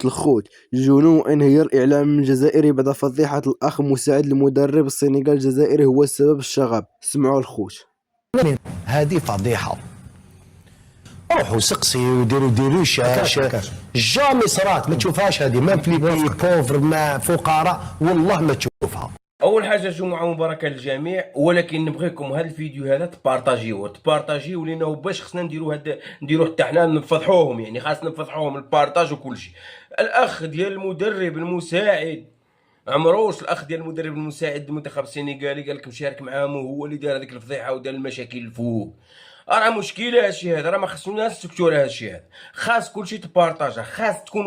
الخوت جنون انهيار الإعلام الجزائري بعد فضيحة الأخ مساعد المدرب السنغال الجزائري هو السبب الشغب. سمعوا الخوت. هذه فضيحة. روحوا سقسي وديروا جامي صرات ما تشوفهاش هذه، ما في بوفر ما فقراء والله ما تشوفها. اول حاجه جمعه مباركه للجميع، ولكن نبغيكم هذا الفيديو هذا تبارطاجيوه لانه باش خصنا نديروا حتى حنا نفضحوهم، يعني خاصنا نفضحوهم البارطاج وكل شيء. الاخ ديال المدرب المساعد عمروش، الاخ ديال المدرب المساعد المنتخب السنغالي قال لك مشارك معاهم وهو اللي دار هذيك الفضيحه ودار المشاكل الفوق. راه مشكله هادشي هذا، راه ما خصناش نسكتوا على هادشي هذا، خاص كلشي تبارطاجا، خاص تكون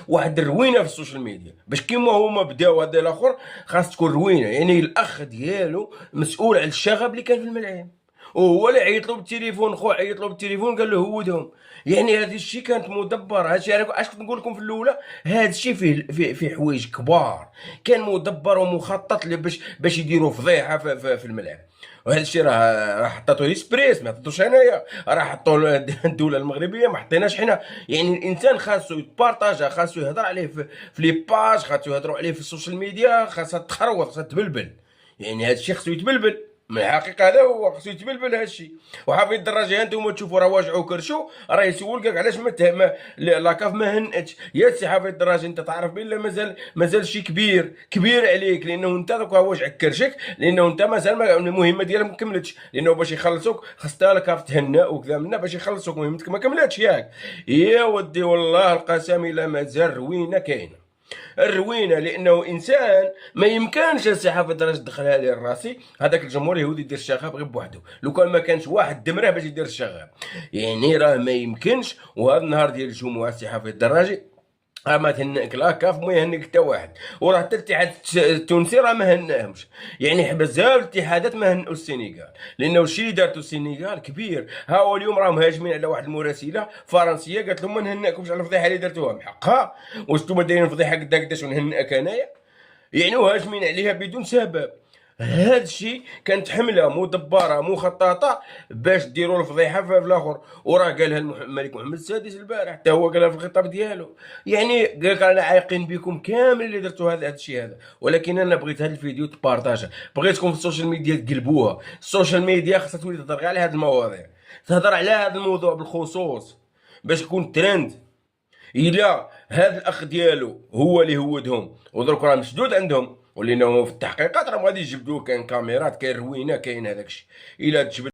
واحد الروينه في السوشيال ميديا باش كيما هما بداو هذا الاخر خاص تكون روينه. يعني الاخ ديالو مسؤول على الشغب اللي كان في الملعب، وهو اللي عيط له بالتليفون، خوه عيط له بالتليفون قال له هودهم. يعني هذا الشيء كانت مدبر، هذا الشيء اش كنت نقول لكم في الاولى، هذا الشيء فيه حوايج كبار، كان مدبر ومخطط باش يديروا فضيحه في الملعب. وهذا الشيء راه حطاتو ليسبريس، ما حطوش انايا، راه حطوه الدوله المغربيه، ما حطيناش حنا. يعني الانسان خاصو يتبارطاجا، خاصو يهضر عليه في لي باج، خاصو يهضروا عليه في السوشيال ميديا، خاصها تخروط، خاصها تبلبل. يعني هذا الشيء خاصو يتبلبل من الحقيقه، هذا هو خصو يتبلبل هذا الشيء. وحافظ الدراجه انتم تشوفوا راه واجعوا كرشو، راه يسولك علاش ما لاكاف ما هنأتش. يا سي حافظ الدراجه انت تعرف بلي مازال شي كبير عليك، لانه انت دوكا واجعك كرشك، لانه انت مازال المهمه ديالك ما كملتش، لانه باش يخلصوك خاص لاكاف تهنأ وكذا منا باش يخلصوك، مهمتك ما كملتش ياك. يا ودي والله القسم الا مازال روينه كاينه الروينه، لانه انسان ما يمكنش السحافه درجه تدخلها لي راسي هذاك الجمهور اليهودي يدير الشغب غير بوحده، لو كان ما كانش واحد دمره باش يدير الشغب، يعني راه ما يمكنش. وهذا النهار ديال الجمعه السحافه الدراجي راه ما تهنئك لا كاف، ما يهنئك حتى واحد، وراه حتى الاتحاد التونسي راه ما هناهمش. يعني بزاف الاتحادات ما هنئوا السنغال، لانه الشيء اللي دارتو السنغال كبير. ها هو اليوم راهم هاجمين على واحد المراسله فرنسيه قالت لهم ما نهنئكمش على الفضيحه اللي درتوها، بحقها واش نتوما دايرين فضيحه قداش ونهنئك انايا؟ يعني وهاجمين عليها بدون سبب. هذا الشيء كانت حمله مدبره مخططه باش ديروا الفضيحه في الاخر. وراه قالها الملك محمد السادس البارح، حتى هو قالها في الخطاب ديالو. يعني قال لك انا عايقين بكم كامل اللي درتوا هذا الشيء هذا. ولكن انا بغيت هذا الفيديو تبارطاجا، بغيتكم في السوشيال ميديا تقلبوها. السوشيال ميديا خاصها تولي تهضر على هذه المواضيع، تهضر على هذا الموضوع بالخصوص باش يكون ترند. الا هذا الاخ ديالو هو اللي هودهم ودرك راه مسدود عندهم، ولانه في التحقيقات راهم غادي يجبدوه، كاين كاميرات، كاين روينه، كاين هذاك الشيء. الا تجبد